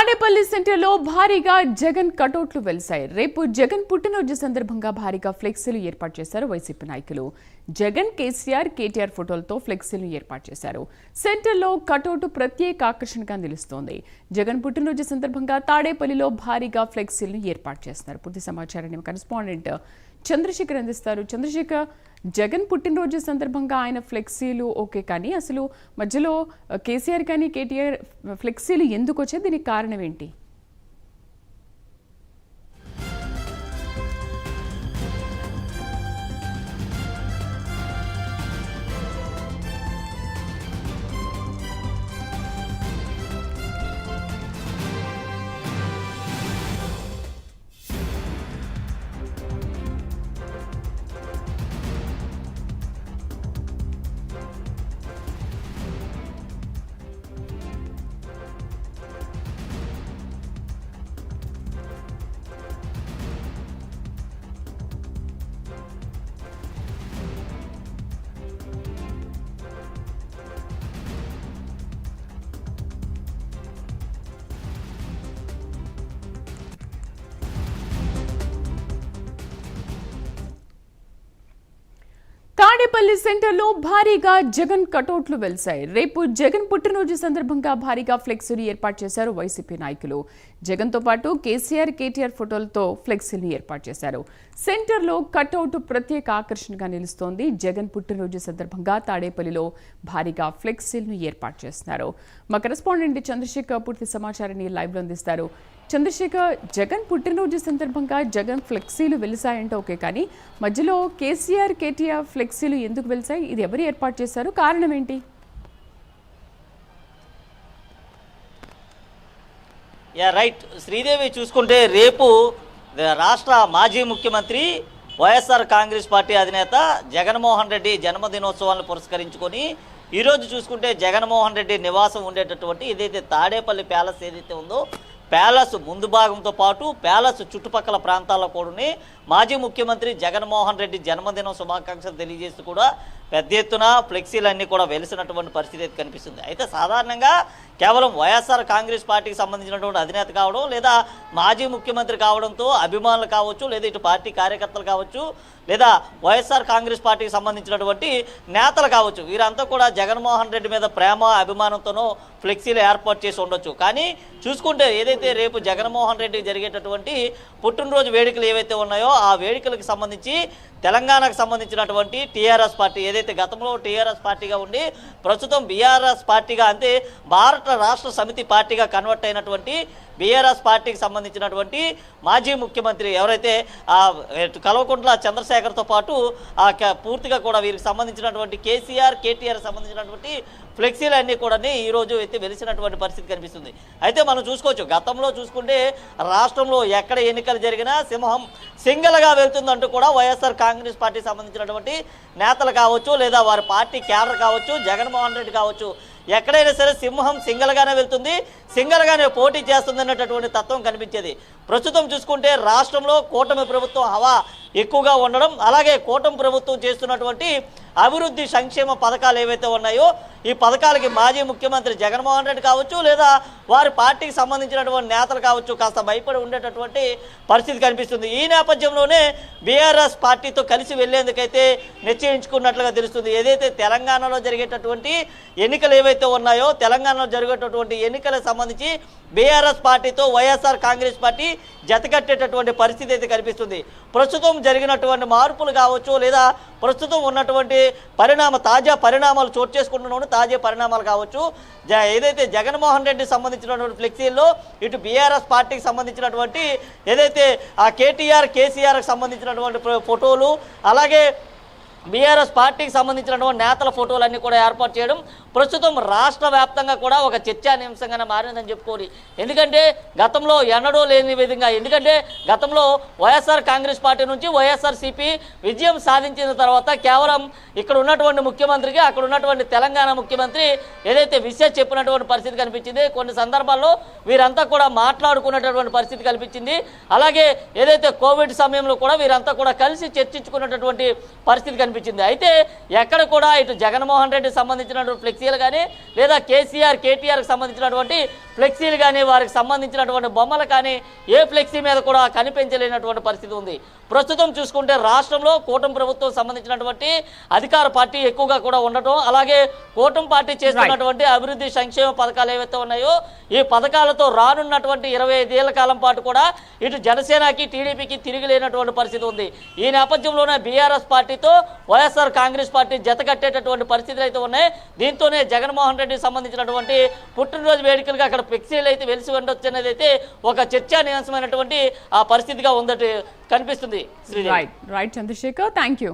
తాడేపల్లి సెంటర్లో భారీగా జగన్ కటౌట్లు వెలిశాయి. రేపు జగన్ పుట్టినరోజు సందర్భంగా భారీగా ఫ్లెక్సీలు ఏర్పాటు చేశారు వైసీపీ నాయకులు. జగన్, కేసీఆర్, కేటీఆర్ ఫోటోలతో ఫ్లెక్సీలు ఏర్పాటు చేశారు. సెంటర్లో కటౌట్ ప్రత్యేక ఆకర్షణగా నిలుస్తోంది. జగన్ పుట్టినరోజు సందర్భంగా తాడేపల్లిలో భారీగా ఫ్లెక్సీలను ఏర్పాటు చేస్తున్నారు. పూర్తి సమాచారాన్ని కరెస్పాండెంట్ చంద్రశేఖర్ అందిస్తారు. చంద్రశేఖర్, జగన్ పుట్టినరోజు సందర్భంగా ఆయన ఫ్లెక్సీలు ఓకే, కానీ అసలు మధ్యలో కేసీఆర్ కానీ కేటీఆర్ ఫ్లెక్సీలు ఎందుకు వచ్చాయి? దీనికి కారణం ఏంటి? తాడేపల్లి సెంటర్లో భారీగా జగన్ కటౌట్లు వెలిశాయి. రేపు జగన్ పుట్టినరోజు సందర్భంగా భారీగా ఫ్లెక్సీలు ఏర్పాటు చేశారు వైసీపీ నాయకులు. జగన్తో పాటు కేసీఆర్, కేటీఆర్ ఫోటోలతో ఫ్లెక్సీలు ఏర్పాటు చేశారు. సెంటర్లో కటౌట్ ప్రత్యేక ఆకర్షణగా నిలుస్తోంది. జగన్ పుట్టినరోజు సందర్భంగా తాడేపల్లిలో భారీగా ఫ్లెక్సీలను ఏర్పాటు చేస్తున్నారు. మా కరెస్పాండెంట్ చంద్రశేఖర్ పూర్తి సమాచారాన్ని లైవ్లో అందిస్తారు. చంద్రశేఖర్, జగన్ పుట్టినరోజు సందర్భంగా జగన్ ఫ్లెక్సీలు వెలిసాయంటే ఓకే, కానీ మధ్యలో కేసీఆర్, కేటీఆర్ ఫ్లెక్సీలు ఎందుకు వెలిసాయి? ఇది ఎవరు ఏర్పాటు చేశారు? కారణం ఏంటి? రైట్ శ్రీదేవి, చూసుకుంటే రేపు రాష్ట్ర మాజీ ముఖ్యమంత్రి వైఎస్ఆర్ కాంగ్రెస్ పార్టీ అధినేత జగన్మోహన్ రెడ్డి జన్మదినోత్సవాలను పురస్కరించుకొని ఈరోజు చూసుకుంటే జగన్మోహన్ రెడ్డి నివాసం ఉండేటటువంటి ఏదైతే తాడేపల్లి ప్యాలెస్ ఏదైతే ఉందో, ప్యాలెస్ ముందు భాగంతో పాటు ప్యాలెస్ చుట్టుపక్కల ప్రాంతాల్లో కూడా మాజీ ముఖ్యమంత్రి జగన్మోహన్ రెడ్డి జన్మదినం శుభాకాంక్షలు తెలియజేస్తూ కూడా పెద్ద ఎత్తున ఫ్లెక్సీలన్నీ కూడా వెలిసినటువంటి పరిస్థితి అయితే కనిపిస్తుంది. అయితే సాధారణంగా కేవలం వైఎస్ఆర్ కాంగ్రెస్ పార్టీకి సంబంధించినటువంటి అధినేత కావడం, లేదా మాజీ ముఖ్యమంత్రి కావడంతో అభిమానులు కావచ్చు, లేదా ఇటు పార్టీ కార్యకర్తలు కావచ్చు, లేదా వైఎస్ఆర్ కాంగ్రెస్ పార్టీకి సంబంధించినటువంటి నేతలు కావచ్చు, వీరంతా కూడా జగన్మోహన్ రెడ్డి మీద ప్రేమ అభిమానంతోనూ ఫ్లెక్సీలు ఏర్పాటు చేసి ఉండొచ్చు. కానీ చూసుకుంటే ఏదైతే రేపు జగన్మోహన్ రెడ్డికి జరిగేటటువంటి పుట్టినరోజు వేడుకలు ఏవైతే ఉన్నాయో ఆ వేడుకలకు సంబంధించి తెలంగాణకు సంబంధించినటువంటి టీఆర్ఎస్ పార్టీ ఏదైతే గతంలో టీఆర్ఎస్ పార్టీగా ఉండి ప్రస్తుతం బీఆర్ఎస్ పార్టీగా, అంటే భారత రాష్ట్ర సమితి పార్టీగా కన్వర్ట్ అయినటువంటి బీఆర్ఎస్ పార్టీకి సంబంధించినటువంటి మాజీ ముఖ్యమంత్రి ఎవరైతే కల్వకుంట్ల చంద్రశేఖర్తో పాటు పూర్తిగా కూడా వీరికి సంబంధించినటువంటి కేసీఆర్, కేటీఆర్ సంబంధించినటువంటి ఫ్లెక్సీలు అన్నీ కూడా ఈరోజు అయితే వెలిసినటువంటి పరిస్థితి కనిపిస్తుంది. అయితే మనం చూసుకోవచ్చు, గతంలో చూసుకుంటే రాష్ట్రంలో ఎక్కడ ఎన్నికలు జరిగినా సింహం సింగల్గా వెళ్తుందంటూ కూడా వైఎస్ఆర్ కాంగ్రెస్ పార్టీకి సంబంధించినటువంటి నేతలు కావచ్చు, లేదా వారి పార్టీ క్యాడర్ కావచ్చు, జగన్మోహన్ రెడ్డి కావచ్చు, ఎక్కడైనా సరే సింహం సింగల్గానే వెళ్తుంది, సింగల్గానే పోటీ చేస్తుంది అన్నటువంటి తత్వం కనిపించేది. ప్రస్తుతం చూసుకుంటే రాష్ట్రంలో కూటమి ప్రభుత్వం హవా ఎక్కువగా ఉండడం, అలాగే కూటమి ప్రభుత్వం చేస్తున్నటువంటి అభివృద్ధి సంక్షేమ పథకాలు ఏవైతే ఉన్నాయో ఈ పథకాలకి మాజీ ముఖ్యమంత్రి జగన్మోహన్ రెడ్డి కావచ్చు, లేదా వారి పార్టీకి సంబంధించినటువంటి నేతలు కావచ్చు కాస్త భయపడి ఉండేటటువంటి పరిస్థితి కనిపిస్తుంది. ఈ నేపథ్యంలోనే బీఆర్ఎస్ పార్టీతో కలిసి వెళ్లేందుకైతే నిశ్చయించుకున్నట్లుగా తెలుస్తుంది. ఏదైతే తెలంగాణలో జరిగేటటువంటి ఎన్నికలు ఏవైతే ఉన్నాయో తెలంగాణలో జరిగేటటువంటి ఎన్నికలకు సంబంధించి బీఆర్ఎస్ పార్టీతో వైఎస్ఆర్ కాంగ్రెస్ పార్టీ జతకట్టేటటువంటి పరిస్థితి అయితే కనిపిస్తుంది. ప్రస్తుతం జరిగినటువంటి మార్పులు కావచ్చు, లేదా ప్రస్తుతం ఉన్నటువంటి తాజా పరిణామాలు చోటు చేసుకుంటున్న తాజా పరిణామాలు కావచ్చు, ఏదైతే జగన్మోహన్ రెడ్డి సంబంధించినటువంటి ఫ్లెక్సీల్లో ఇటు బీఆర్ఎస్ పార్టీకి సంబంధించినటువంటి ఏదైతే ఆ కేటీఆర్, కేసీఆర్కి సంబంధించినటువంటి ఫోటోలు, అలాగే బీఆర్ఎస్ పార్టీకి సంబంధించినటువంటి నేతల ఫోటోలన్నీ కూడా ఏర్పాటు చేయడం ప్రస్తుతం రాష్ట్ర వ్యాప్తంగా కూడా ఒక చర్చానీయాంశంగానే మారిందని చెప్పుకోవాలి. ఎందుకంటే గతంలో ఎన్నడూ లేని విధంగా, ఎందుకంటే గతంలో వైఎస్ఆర్ కాంగ్రెస్ పార్టీ నుంచి వైఎస్ఆర్సీపీ విజయం సాధించిన తర్వాత కేవలం ఇక్కడ ఉన్నటువంటి ముఖ్యమంత్రికి అక్కడ ఉన్నటువంటి తెలంగాణ ముఖ్యమంత్రి ఏదైతే విషయం చెప్పినటువంటి పరిస్థితి కనిపించింది. కొన్ని సందర్భాల్లో వీరంతా కూడా మాట్లాడుకున్నటువంటి పరిస్థితి కనిపించింది. అలాగే ఏదైతే కోవిడ్ సమయంలో కూడా వీరంతా కూడా కలిసి చర్చించుకున్నటువంటి పరిస్థితి కనిపించింది. అయితే ఎక్కడ కూడా ఇటు జగన్మోహన్ రెడ్డి సంబంధించినటువంటి ఫ్లెక్సీలు కానీ లేదా కేసీఆర్ కేటీఆర్కి సంబంధించినటువంటి ఫ్లెక్సీలు కానీ వారికి సంబంధించినటువంటి బొమ్మలు కానీ ఏ ఫ్లెక్సీ మీద కూడా కనిపించలేనటువంటి పరిస్థితి ఉంది. ప్రస్తుతం చూసుకుంటే రాష్ట్రంలో కూటమి ప్రభుత్వం సంబంధించినటువంటి అధికార పార్టీ ఎక్కువగా కూడా ఉండటం, అలాగే కూటమి పార్టీ చేస్తున్నటువంటి అభివృద్ధి సంక్షేమ పథకాలు ఏవైతే ఉన్నాయో ఈ పథకాలతో రానున్నటువంటి 25 ఏళ్ల కాలం పాటు కూడా ఇటు జనసేనకి టీడీపీకి తిరిగిలేనటువంటి పరిస్థితి ఉంది. ఈ నేపథ్యంలోనే బీఆర్ఎస్ పార్టీతో వైఎస్ఆర్ కాంగ్రెస్ పార్టీ జత కట్టేటటువంటి పరిస్థితులు అయితే ఉన్నాయి. దీంతోనే జగన్మోహన్ రెడ్డికి సంబంధించినటువంటి పుట్టినరోజు వేడుకలుగా అక్కడ ఫ్లెక్సీలు అయితే వెలిసి ఉండొచ్చు అనేది అయితే ఒక చర్చానీయాంశమైనటువంటి ఆ పరిస్థితిగా ఉందట కనిపిస్తుంది. Right Chandrashekhar, thank you.